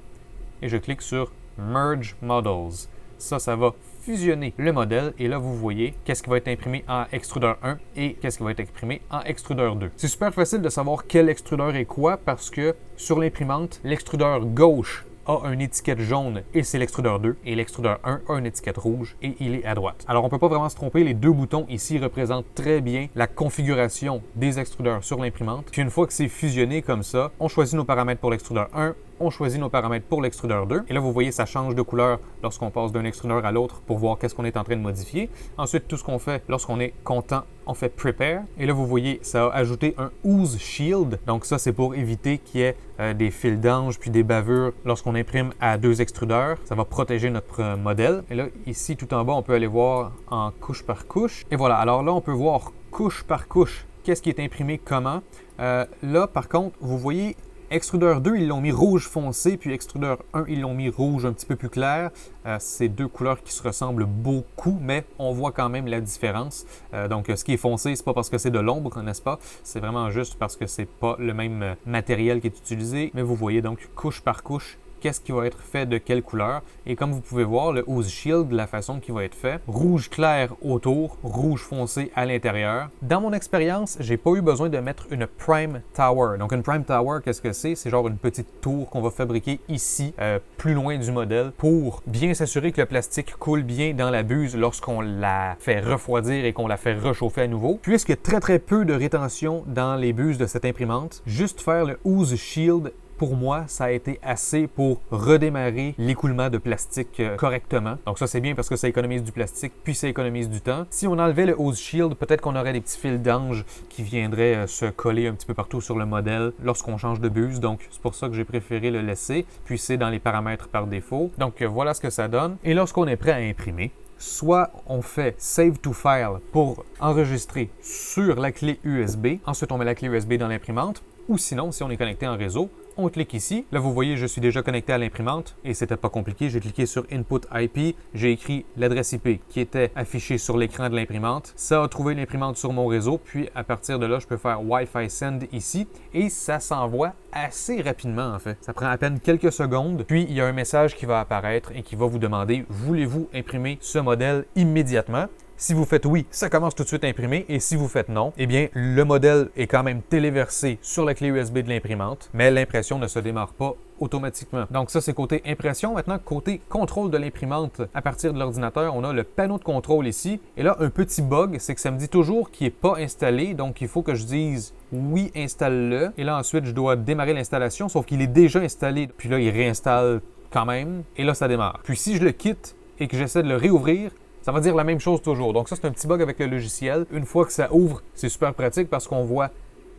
et je clique sur Merge Models. Ça va fusionner le modèle et là, vous voyez qu'est-ce qui va être imprimé en extrudeur 1 et qu'est-ce qui va être imprimé en extrudeur 2. C'est super facile de savoir quel extrudeur est quoi parce que sur l'imprimante, l'extrudeur gauche a une étiquette jaune et c'est l'extrudeur 2 et l'extrudeur 1 a une étiquette rouge et il est à droite. Alors on ne peut pas vraiment se tromper, les deux boutons ici représentent très bien la configuration des extrudeurs sur l'imprimante. Puis une fois que c'est fusionné comme ça, on choisit nos paramètres pour l'extrudeur 1, on choisit nos paramètres pour l'extrudeur 2. Et là, vous voyez, ça change de couleur lorsqu'on passe d'un extrudeur à l'autre pour voir qu'est-ce qu'on est en train de modifier. Ensuite, tout ce qu'on fait lorsqu'on est content, on fait Prepare. Et là, vous voyez, ça a ajouté un Ooze Shield. Donc ça, c'est pour éviter qu'il y ait des fils d'ange puis des bavures lorsqu'on imprime à deux extrudeurs. Ça va protéger notre modèle. Et là, ici, tout en bas, on peut aller voir en couche par couche. Et voilà, alors là, on peut voir couche par couche qu'est-ce qui est imprimé comment. Là, par contre, vous voyez, Extrudeur 2, ils l'ont mis rouge foncé, puis Extrudeur 1, ils l'ont mis rouge un petit peu plus clair. C'est deux couleurs qui se ressemblent beaucoup, mais on voit quand même la différence. Donc, ce qui est foncé, c'est pas parce que c'est de l'ombre, n'est-ce pas? C'est vraiment juste parce que c'est pas le même matériel qui est utilisé. Mais vous voyez donc couche par couche qu'est-ce qui va être fait de quelle couleur. Et comme vous pouvez voir, le Ooze Shield, la façon qui va être fait, rouge clair autour, rouge foncé à l'intérieur. Dans mon expérience, j'ai pas eu besoin de mettre une Prime Tower. Donc une Prime Tower, qu'est-ce que c'est? C'est genre une petite tour qu'on va fabriquer ici, plus loin du modèle, pour bien s'assurer que le plastique coule bien dans la buse lorsqu'on la fait refroidir et qu'on la fait réchauffer à nouveau. Puisqu'il y a très peu de rétention dans les buses de cette imprimante, juste faire le Ooze Shield, pour moi, ça a été assez pour redémarrer l'écoulement de plastique correctement. Donc ça, c'est bien parce que ça économise du plastique, puis ça économise du temps. Si on enlevait le Ooze Shield, peut-être qu'on aurait des petits fils d'ange qui viendraient se coller un petit peu partout sur le modèle lorsqu'on change de buse. Donc c'est pour ça que j'ai préféré le laisser. Puis c'est dans les paramètres par défaut. Donc voilà ce que ça donne. Et lorsqu'on est prêt à imprimer, soit on fait Save to File pour enregistrer sur la clé USB. Ensuite, on met la clé USB dans l'imprimante. Ou sinon, si on est connecté en réseau, on clique ici. Là, vous voyez, je suis déjà connecté à l'imprimante et c'était pas compliqué. J'ai cliqué sur Input IP. J'ai écrit l'adresse IP qui était affichée sur l'écran de l'imprimante. Ça a trouvé l'imprimante sur mon réseau. Puis, à partir de là, je peux faire Wi-Fi Send ici et ça s'envoie assez rapidement, en fait. Ça prend à peine quelques secondes. Puis, il y a un message qui va apparaître et qui va vous demander « Voulez-vous imprimer ce modèle immédiatement? » Si vous faites oui, ça commence tout de suite à imprimer. Et si vous faites non, eh bien, le modèle est quand même téléversé sur la clé USB de l'imprimante, mais l'impression ne se démarre pas automatiquement. Donc ça, c'est côté impression. Maintenant, côté contrôle de l'imprimante à partir de l'ordinateur, on a le panneau de contrôle ici. Et là, un petit bug, c'est que ça me dit toujours qu'il n'est pas installé. Donc, il faut que je dise oui, installe-le. Et là, ensuite, je dois démarrer l'installation, sauf qu'il est déjà installé. Puis là, il réinstalle quand même. Et là, ça démarre. Puis si je le quitte et que j'essaie de le réouvrir, ça va dire la même chose toujours. Donc ça, c'est un petit bug avec le logiciel. Une fois que ça ouvre, c'est super pratique parce qu'on voit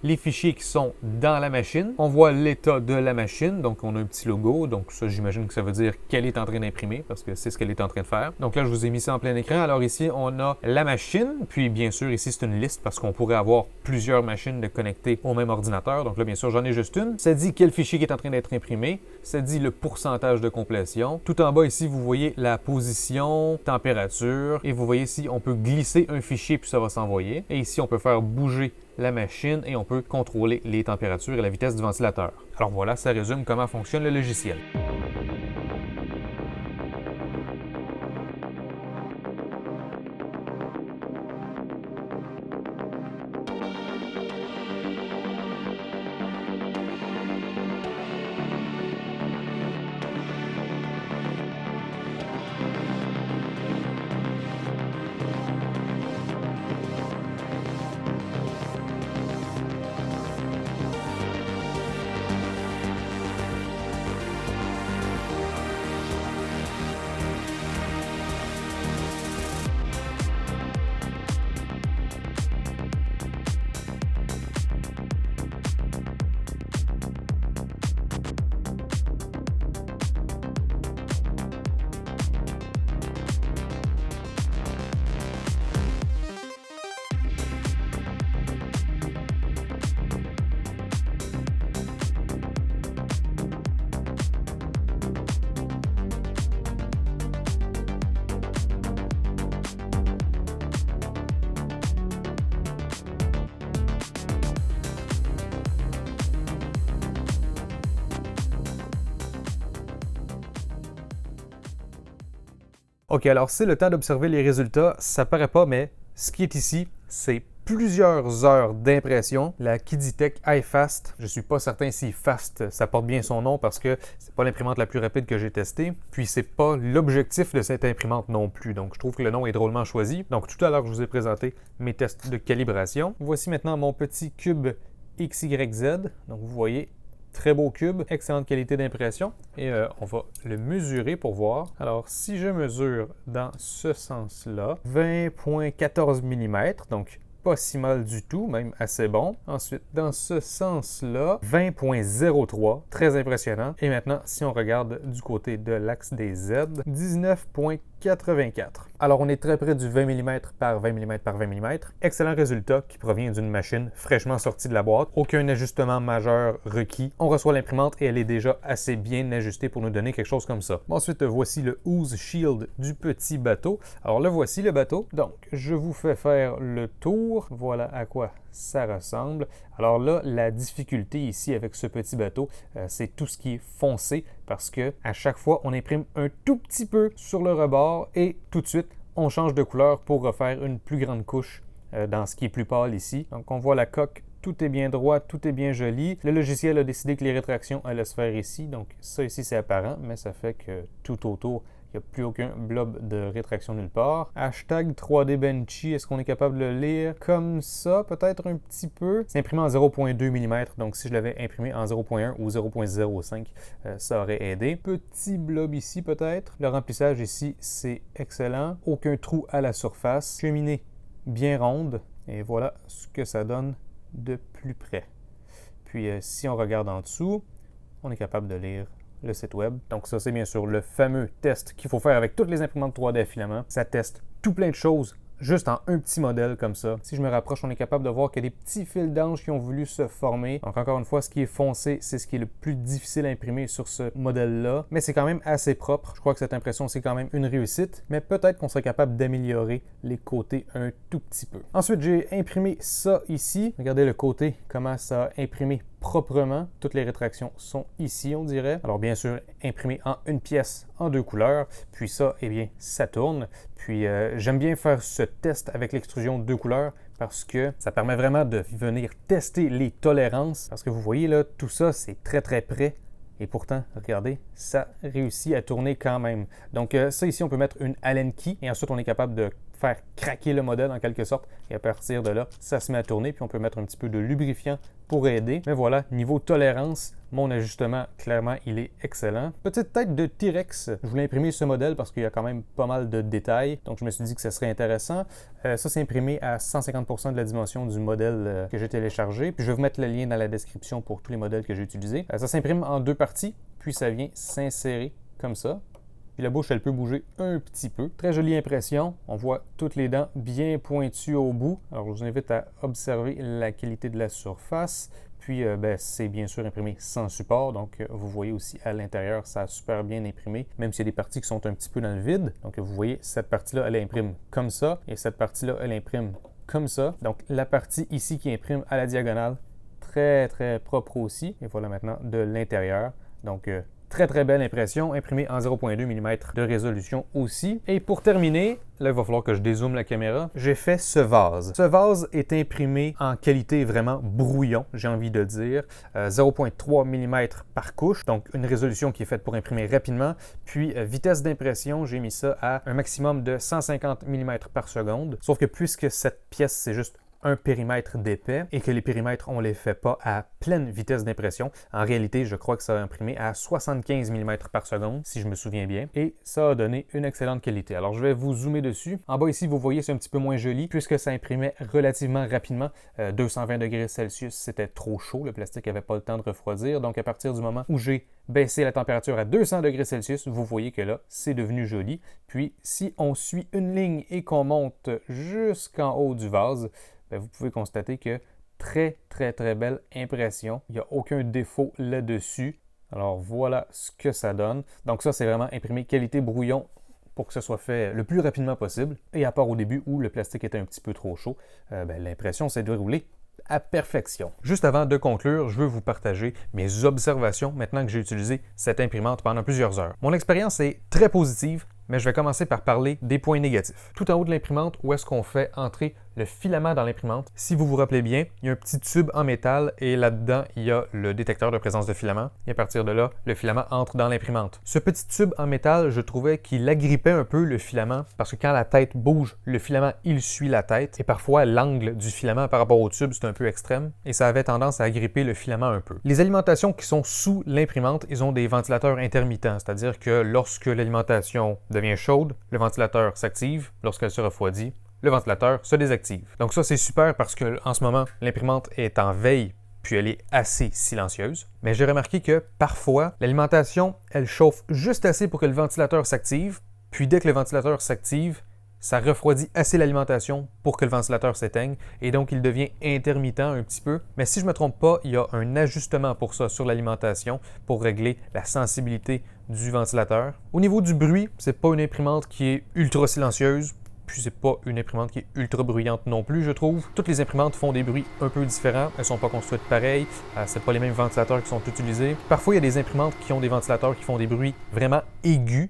les fichiers qui sont dans la machine. On voit l'état de la machine, donc on a un petit logo. Donc ça, j'imagine que ça veut dire qu'elle est en train d'imprimer parce que c'est ce qu'elle est en train de faire. Donc là, je vous ai mis ça en plein écran. Alors ici, on a la machine. Puis bien sûr, ici, c'est une liste parce qu'on pourrait avoir plusieurs machines de connectées au même ordinateur. Donc là, bien sûr, j'en ai juste une. Ça dit quel fichier qui est en train d'être imprimé. Ça dit le pourcentage de complétion. Tout en bas ici, vous voyez la position, température. Et vous voyez ici, on peut glisser un fichier puis ça va s'envoyer. Et ici, on peut faire bouger la machine et on peut contrôler les températures et la vitesse du ventilateur. Alors voilà, ça résume comment fonctionne le logiciel. OK, alors c'est le temps d'observer les résultats. Ça paraît pas, mais ce qui est ici, c'est plusieurs heures d'impression. La Kiditech iFast, je suis pas certain si Fast, ça porte bien son nom parce que c'est pas l'imprimante la plus rapide que j'ai testée. Puis c'est pas l'objectif de cette imprimante non plus. Donc je trouve que le nom est drôlement choisi. Donc tout à l'heure, je vous ai présenté mes tests de calibration. Voici maintenant mon petit cube XYZ. Donc vous voyez, très beau cube, excellente qualité d'impression et on va le mesurer pour voir. Alors, si je mesure dans ce sens-là, 20,14 mm, donc pas si mal du tout, même assez bon. Ensuite, dans ce sens-là, 20,03, très impressionnant. Et maintenant, si on regarde du côté de l'axe des Z, 19,14 84. Alors, on est très près du 20 mm par 20 mm par 20 mm. Excellent résultat qui provient d'une machine fraîchement sortie de la boîte. Aucun ajustement majeur requis. On reçoit l'imprimante et elle est déjà assez bien ajustée pour nous donner quelque chose comme ça. Ensuite, voici le Ooze Shield du petit bateau. Alors, le voici le bateau. Donc, je vous fais faire le tour. Voilà à quoi ça ressemble. Alors là, la difficulté ici avec ce petit bateau, c'est tout ce qui est foncé parce que à chaque fois, on imprime un tout petit peu sur le rebord et tout de suite, on change de couleur pour refaire une plus grande couche dans ce qui est plus pâle ici. Donc, on voit la coque. Tout est bien droit, tout est bien joli. Le logiciel a décidé que les rétractions allaient se faire ici. Donc, ça ici, c'est apparent, mais ça fait que tout autour, il n'y a plus aucun blob de rétraction nulle part. Hashtag 3D Benchy, est-ce qu'on est capable de le lire comme ça? Peut-être un petit peu. C'est imprimé en 0.2 mm, donc si je l'avais imprimé en 0.1 ou 0.05, ça aurait aidé. Petit blob ici peut-être. Le remplissage ici, c'est excellent. Aucun trou à la surface. Cheminée bien ronde. Et voilà ce que ça donne de plus près. Puis si on regarde en dessous, on est capable de lire le site web. Donc ça, c'est bien sûr le fameux test qu'il faut faire avec toutes les imprimantes 3D à filament. Ça teste tout plein de choses juste en un petit modèle comme ça. Si je me rapproche, on est capable de voir qu'il y a des petits fils d'ange qui ont voulu se former. Donc encore une fois, ce qui est foncé, c'est ce qui est le plus difficile à imprimer sur ce modèle-là. Mais c'est quand même assez propre. Je crois que cette impression, c'est quand même une réussite. Mais peut-être qu'on serait capable d'améliorer les côtés un tout petit peu. Ensuite, j'ai imprimé ça ici. Regardez le côté, comment ça a imprimé proprement. Toutes les rétractions sont ici, on dirait. Alors bien sûr, imprimé en une pièce en deux couleurs. Puis ça, eh bien, ça tourne. Puis j'aime bien faire ce test avec l'extrusion de deux couleurs parce que ça permet vraiment de venir tester les tolérances. Parce que vous voyez là, tout ça, c'est très très près. Et pourtant, regardez, ça réussit à tourner quand même. Donc ça ici, on peut mettre une Allen key et ensuite on est capable de faire craquer le modèle en quelque sorte. Et à partir de là, ça se met à tourner. Puis on peut mettre un petit peu de lubrifiant pour aider. Mais voilà, niveau tolérance, mon ajustement, clairement, il est excellent. Petite tête de T-Rex. Je voulais imprimer ce modèle parce qu'il y a quand même pas mal de détails. Donc je me suis dit que ça serait intéressant. Ça, c'est imprimé à 150% de la dimension du modèle que j'ai téléchargé. Puis je vais vous mettre le lien dans la description pour tous les modèles que j'ai utilisés. Ça s'imprime en deux parties. Puis ça vient s'insérer comme ça. Puis la bouche, elle peut bouger un petit peu. Très jolie impression. On voit toutes les dents bien pointues au bout. Alors, je vous invite à observer la qualité de la surface. Puis, c'est bien sûr imprimé sans support. Donc, vous voyez aussi à l'intérieur, ça a super bien imprimé, même s'il y a des parties qui sont un petit peu dans le vide. Donc, vous voyez, cette partie-là, elle imprime comme ça. Et cette partie-là, elle imprime comme ça. Donc, la partie ici qui imprime à la diagonale, très, très propre aussi. Et voilà maintenant de l'intérieur. Donc, très très belle impression, imprimée en 0.2 mm de résolution aussi. Et pour terminer, là il va falloir que je dézoome la caméra, j'ai fait ce vase. Ce vase est imprimé en qualité vraiment brouillon, j'ai envie de dire, 0.3 mm par couche, donc une résolution qui est faite pour imprimer rapidement. Puis vitesse d'impression, j'ai mis ça à un maximum de 150 mm par seconde. Sauf que puisque cette pièce c'est juste un périmètre d'épais et que les périmètres, on ne les fait pas à pleine vitesse d'impression. En réalité, je crois que ça a imprimé à 75 mm par seconde, si je me souviens bien, et ça a donné une excellente qualité. Alors, je vais vous zoomer dessus. En bas ici, vous voyez, c'est un petit peu moins joli, puisque ça imprimait relativement rapidement. 220 degrés Celsius, c'était trop chaud, le plastique n'avait pas le temps de refroidir, donc à partir du moment où j'ai baissé la température à 200 degrés Celsius, vous voyez que là, c'est devenu joli. Puis, si on suit une ligne et qu'on monte jusqu'en haut du vase, vous pouvez constater que très, très, très belle impression. Il n'y a aucun défaut là-dessus. Alors, voilà ce que ça donne. Donc ça, c'est vraiment imprimé qualité brouillon pour que ce soit fait le plus rapidement possible. Et à part au début où le plastique était un petit peu trop chaud, l'impression s'est déroulée à perfection. Juste avant de conclure, je veux vous partager mes observations maintenant que j'ai utilisé cette imprimante pendant plusieurs heures. Mon expérience est très positive, mais je vais commencer par parler des points négatifs. Tout en haut de l'imprimante, où est-ce qu'on fait entrer le filament dans l'imprimante? Si vous vous rappelez bien, il y a un petit tube en métal et là-dedans, il y a le détecteur de présence de filament. Et à partir de là, le filament entre dans l'imprimante. Ce petit tube en métal, je trouvais qu'il agrippait un peu le filament parce que quand la tête bouge, le filament, il suit la tête. Et parfois, l'angle du filament par rapport au tube, c'est un peu extrême et ça avait tendance à agripper le filament un peu. Les alimentations qui sont sous l'imprimante, ils ont des ventilateurs intermittents, c'est-à-dire que lorsque l'alimentation devient chaude, le ventilateur s'active. Lorsqu'elle se refroidit, le ventilateur se désactive. Donc ça, c'est super parce que en ce moment, l'imprimante est en veille puis elle est assez silencieuse. Mais j'ai remarqué que parfois, l'alimentation, elle chauffe juste assez pour que le ventilateur s'active, puis dès que le ventilateur s'active, ça refroidit assez l'alimentation pour que le ventilateur s'éteigne et donc il devient intermittent un petit peu. Mais si je ne me trompe pas, il y a un ajustement pour ça sur l'alimentation pour régler la sensibilité du ventilateur. Au niveau du bruit, c'est pas une imprimante qui est ultra silencieuse. Puis c'est pas une imprimante qui est ultra bruyante non plus, je trouve. Toutes les imprimantes font des bruits un peu différents. Elles sont pas construites pareilles. C'est pas les mêmes ventilateurs qui sont utilisés. Parfois, il y a des imprimantes qui ont des ventilateurs qui font des bruits vraiment aigus.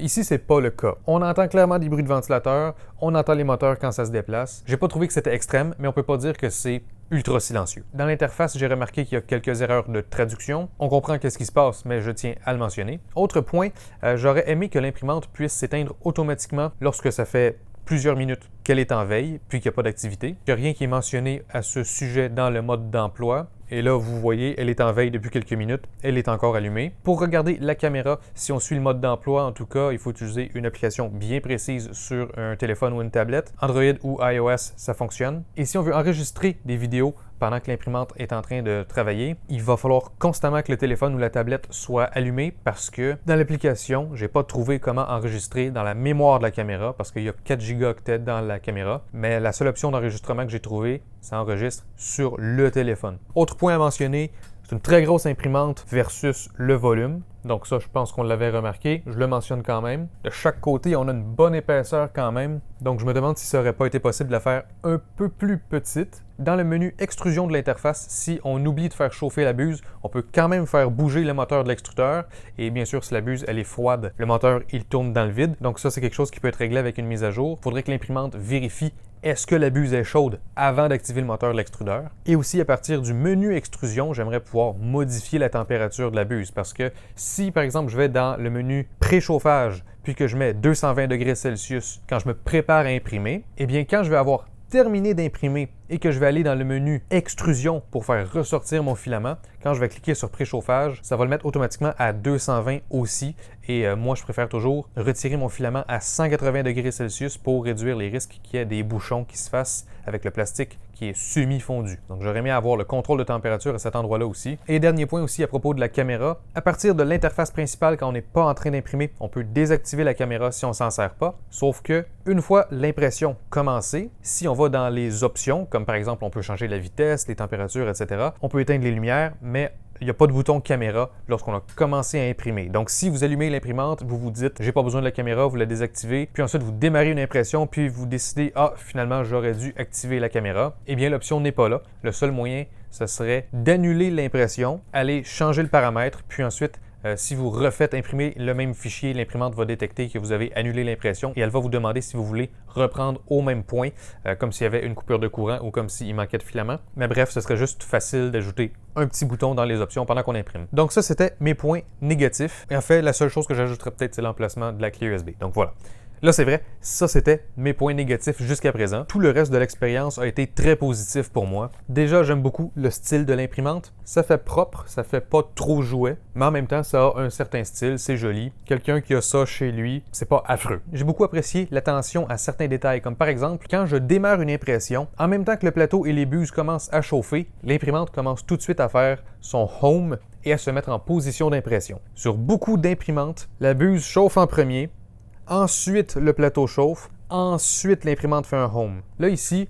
Ici, c'est pas le cas. On entend clairement des bruits de ventilateur. On entend les moteurs quand ça se déplace. J'ai pas trouvé que c'était extrême, mais on peut pas dire que c'est ultra silencieux. Dans l'interface, j'ai remarqué qu'il y a quelques erreurs de traduction. On comprend qu'est-ce qui se passe, mais je tiens à le mentionner. Autre point, j'aurais aimé que l'imprimante puisse s'éteindre automatiquement lorsque ça fait plusieurs minutes qu'elle est en veille, puis qu'il n'y a pas d'activité. Il n'y a rien qui est mentionné à ce sujet dans le mode d'emploi. Et là, vous voyez, elle est en veille depuis quelques minutes. Elle est encore allumée. Pour regarder la caméra, si on suit le mode d'emploi, en tout cas, il faut utiliser une application bien précise sur un téléphone ou une tablette. Android ou iOS, ça fonctionne. Et si on veut enregistrer des vidéos pendant que l'imprimante est en train de travailler, il va falloir constamment que le téléphone ou la tablette soit allumé parce que dans l'application, j'ai pas trouvé comment enregistrer dans la mémoire de la caméra parce qu'il y a 4 gigaoctets dans la caméra, mais la seule option d'enregistrement que j'ai trouvée, ça enregistre sur le téléphone. Autre point à mentionner, c'est une très grosse imprimante versus le volume. Donc ça, je pense qu'on l'avait remarqué. Je le mentionne quand même. De chaque côté, on a une bonne épaisseur quand même. Donc je me demande si ça n'aurait pas été possible de la faire un peu plus petite. Dans le menu extrusion de l'interface, si on oublie de faire chauffer la buse, on peut quand même faire bouger le moteur de l'extrudeur. Et bien sûr, si la buse elle est froide, le moteur il tourne dans le vide. Donc ça, c'est quelque chose qui peut être réglé avec une mise à jour. Il faudrait que l'imprimante vérifie est-ce que la buse est chaude avant d'activer le moteur de l'extrudeur. Et aussi, à partir du menu extrusion, j'aimerais pouvoir modifier la température de la buse parce que si, par exemple, je vais dans le menu préchauffage puis que je mets 220 degrés Celsius quand je me prépare à imprimer, eh bien, quand je vais avoir terminé d'imprimer et que je vais aller dans le menu extrusion pour faire ressortir mon filament, quand je vais cliquer sur préchauffage, ça va le mettre automatiquement à 220 aussi. Et moi, je préfère toujours retirer mon filament à 180 degrés Celsius pour réduire les risques qu'il y ait des bouchons qui se fassent avec le plastique qui est semi-fondu. Donc, j'aurais aimé avoir le contrôle de température à cet endroit-là aussi. Et dernier point aussi à propos de la caméra. À partir de l'interface principale, quand on n'est pas en train d'imprimer, on peut désactiver la caméra si on ne s'en sert pas. Sauf que, une fois l'impression commencée, si on va dans les options, comme par exemple, on peut changer la vitesse, les températures, etc., on peut éteindre les lumières, mais il n'y a pas de bouton caméra lorsqu'on a commencé à imprimer. Donc, si vous allumez l'imprimante, vous vous dites « j'ai pas besoin de la caméra », vous la désactivez, puis ensuite vous démarrez une impression, puis vous décidez « ah, finalement, j'aurais dû activer la caméra », eh bien, l'option n'est pas là. Le seul moyen, ce serait d'annuler l'impression, aller changer le paramètre, puis ensuite, si vous refaites imprimer le même fichier, l'imprimante va détecter que vous avez annulé l'impression et elle va vous demander si vous voulez reprendre au même point, comme s'il y avait une coupure de courant ou comme s'il manquait de filament. Mais bref, ce serait juste facile d'ajouter un petit bouton dans les options pendant qu'on imprime. Donc ça, c'était mes points négatifs. Et en fait, la seule chose que j'ajouterais peut-être, c'est l'emplacement de la clé USB. Donc voilà. Là, c'est vrai, ça c'était mes points négatifs jusqu'à présent. Tout le reste de l'expérience a été très positif pour moi. Déjà, j'aime beaucoup le style de l'imprimante. Ça fait propre, ça fait pas trop jouet, mais en même temps, ça a un certain style, c'est joli. Quelqu'un qui a ça chez lui, c'est pas affreux. J'ai beaucoup apprécié l'attention à certains détails, comme par exemple, quand je démarre une impression, en même temps que le plateau et les buses commencent à chauffer, l'imprimante commence tout de suite à faire son home et à se mettre en position d'impression. Sur beaucoup d'imprimantes, la buse chauffe en premier, ensuite, le plateau chauffe. Ensuite, l'imprimante fait un home. Là, ici,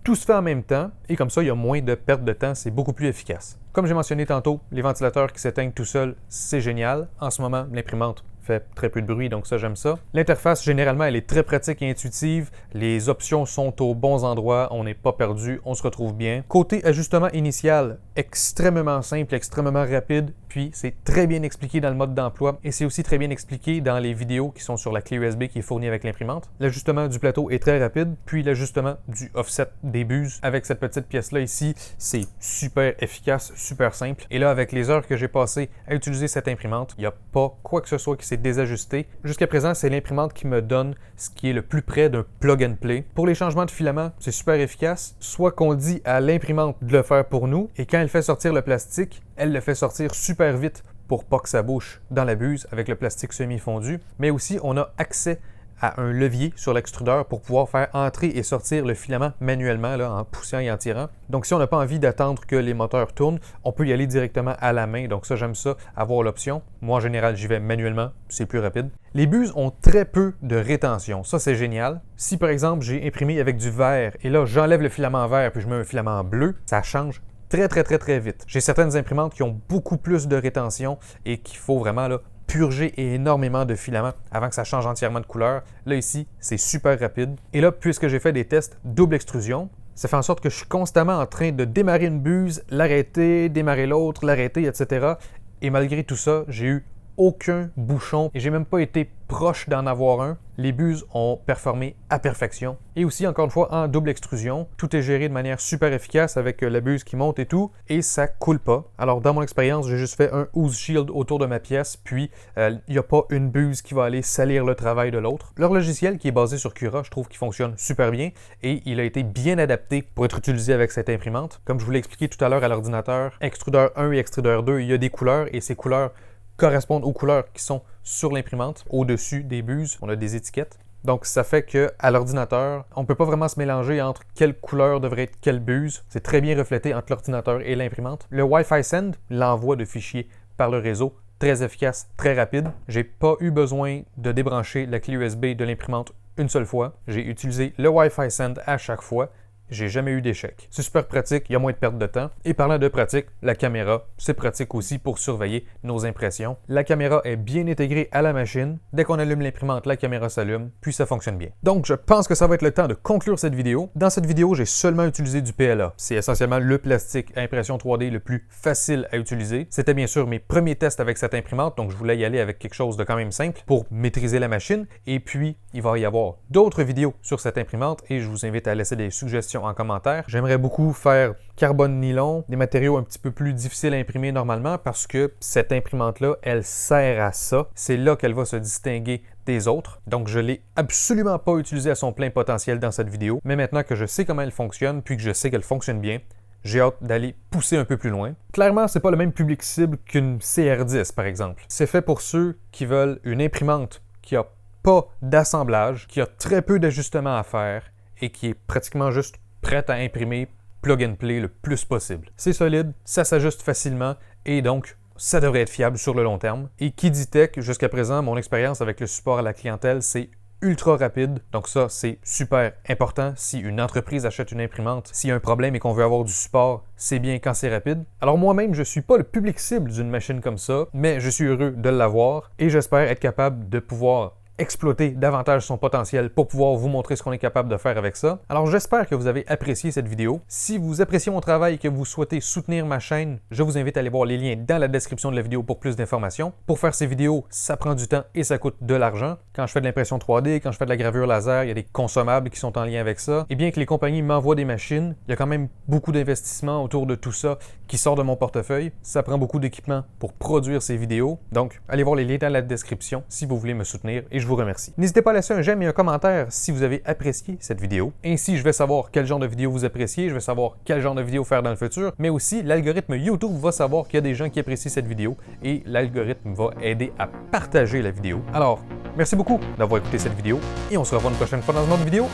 tout se fait en même temps et comme ça, il y a moins de perte de temps. C'est beaucoup plus efficace. Comme j'ai mentionné tantôt, les ventilateurs qui s'éteignent tout seuls, c'est génial. En ce moment, l'imprimante fait très peu de bruit, donc ça, j'aime ça. L'interface, généralement, elle est très pratique et intuitive. Les options sont aux bons endroits. On n'est pas perdu. On se retrouve bien. Côté ajustement initial, extrêmement simple, extrêmement rapide. Puis, c'est très bien expliqué dans le mode d'emploi et c'est aussi très bien expliqué dans les vidéos qui sont sur la clé USB qui est fournie avec l'imprimante. L'ajustement du plateau est très rapide, puis l'ajustement du offset des buses avec cette petite pièce-là ici, c'est super efficace, super simple. Et là, avec les heures que j'ai passées à utiliser cette imprimante, il n'y a pas quoi que ce soit qui s'est désajusté. Jusqu'à présent, c'est l'imprimante qui me donne ce qui est le plus près d'un plug and play. Pour les changements de filament, c'est super efficace. Soit qu'on dit à l'imprimante de le faire pour nous, et quand elle fait sortir le plastique, elle le fait sortir super vite pour pas que ça bouche dans la buse avec le plastique semi-fondu. Mais aussi, on a accès à un levier sur l'extrudeur pour pouvoir faire entrer et sortir le filament manuellement là, en poussant et en tirant. Donc si on n'a pas envie d'attendre que les moteurs tournent, on peut y aller directement à la main. Donc ça, j'aime ça, avoir l'option. Moi, en général, j'y vais manuellement, c'est plus rapide. Les buses ont très peu de rétention. Ça, c'est génial. Si par exemple, j'ai imprimé avec du verre et là, j'enlève le filament vert puis je mets un filament bleu, ça change très vite. J'ai certaines imprimantes qui ont beaucoup plus de rétention et qu'il faut vraiment là, purger énormément de filaments avant que ça change entièrement de couleur. Là, ici, c'est super rapide. Et là, puisque j'ai fait des tests double extrusion, ça fait en sorte que je suis constamment en train de démarrer une buse, l'arrêter, démarrer l'autre, l'arrêter, etc. Et malgré tout ça, j'ai eu aucun bouchon et j'ai même pas été proche d'en avoir un. Les buses ont performé à perfection. Et aussi, encore une fois, en double extrusion, tout est géré de manière super efficace avec la buse qui monte et tout, et ça coule pas. Alors, dans mon expérience, j'ai juste fait un ooze shield autour de ma pièce, puis il n'y a pas une buse qui va aller salir le travail de l'autre. Leur logiciel, qui est basé sur Cura, je trouve qu'il fonctionne super bien, et il a été bien adapté pour être utilisé avec cette imprimante. Comme je vous l'ai expliqué tout à l'heure à l'ordinateur, extrudeur 1 et extrudeur 2, il y a des couleurs, et ces couleurs correspondent aux couleurs qui sont sur l'imprimante. Au-dessus des buses, on a des étiquettes. Donc, ça fait qu'à l'ordinateur, on ne peut pas vraiment se mélanger entre quelle couleur devrait être quelle buse. C'est très bien reflété entre l'ordinateur et l'imprimante. Le Wi-Fi Send, l'envoi de fichiers par le réseau, très efficace, très rapide. J'ai pas eu besoin de débrancher la clé USB de l'imprimante une seule fois. J'ai utilisé le Wi-Fi Send à chaque fois. J'ai jamais eu d'échec. C'est super pratique, il y a moins de perte de temps. Et parlant de pratique, la caméra, c'est pratique aussi pour surveiller nos impressions. La caméra est bien intégrée à la machine. Dès qu'on allume l'imprimante, la caméra s'allume, puis ça fonctionne bien. Donc, je pense que ça va être le temps de conclure cette vidéo. Dans cette vidéo, j'ai seulement utilisé du PLA. C'est essentiellement le plastique à impression 3D le plus facile à utiliser. C'était bien sûr mes premiers tests avec cette imprimante, donc je voulais y aller avec quelque chose de quand même simple pour maîtriser la machine. Et puis, il va y avoir d'autres vidéos sur cette imprimante et je vous invite à laisser des suggestions en commentaire. J'aimerais beaucoup faire carbone nylon, des matériaux un petit peu plus difficiles à imprimer normalement parce que cette imprimante-là, elle sert à ça. C'est là qu'elle va se distinguer des autres. Donc, je ne l'ai absolument pas utilisée à son plein potentiel dans cette vidéo. Mais maintenant que je sais comment elle fonctionne, puis que je sais qu'elle fonctionne bien, j'ai hâte d'aller pousser un peu plus loin. Clairement, c'est pas le même public cible qu'une CR10, par exemple. C'est fait pour ceux qui veulent une imprimante qui a pas d'assemblage, qui a très peu d'ajustements à faire et qui est pratiquement juste prête à imprimer plug and play le plus possible. C'est solide, ça s'ajuste facilement et donc ça devrait être fiable sur le long terme. Et qui dit tech, jusqu'à présent, mon expérience avec le support à la clientèle, c'est ultra rapide. Donc ça, c'est super important. Si une entreprise achète une imprimante, s'il y a un problème et qu'on veut avoir du support, c'est bien quand c'est rapide. Alors moi-même, je ne suis pas le public cible d'une machine comme ça, mais je suis heureux de l'avoir et j'espère être capable de pouvoir exploiter davantage son potentiel pour pouvoir vous montrer ce qu'on est capable de faire avec ça. Alors j'espère que vous avez apprécié cette vidéo. Si vous appréciez mon travail et que vous souhaitez soutenir ma chaîne, je vous invite à aller voir les liens dans la description de la vidéo pour plus d'informations. Pour faire ces vidéos, ça prend du temps et ça coûte de l'argent. Quand je fais de l'impression 3D, quand je fais de la gravure laser, il y a des consommables qui sont en lien avec ça. Et bien que les compagnies m'envoient des machines, il y a quand même beaucoup d'investissements autour de tout ça qui sort de mon portefeuille. Ça prend beaucoup d'équipement pour produire ces vidéos. Donc, allez voir les liens dans la description si vous voulez me soutenir et je vous remercie. N'hésitez pas à laisser un j'aime et un commentaire si vous avez apprécié cette vidéo. Ainsi, je vais savoir quel genre de vidéo vous appréciez, je vais savoir quel genre de vidéo faire dans le futur, mais aussi l'algorithme YouTube va savoir qu'il y a des gens qui apprécient cette vidéo et l'algorithme va aider à partager la vidéo. Alors, merci beaucoup d'avoir écouté cette vidéo et on se revoit une prochaine fois dans une autre vidéo.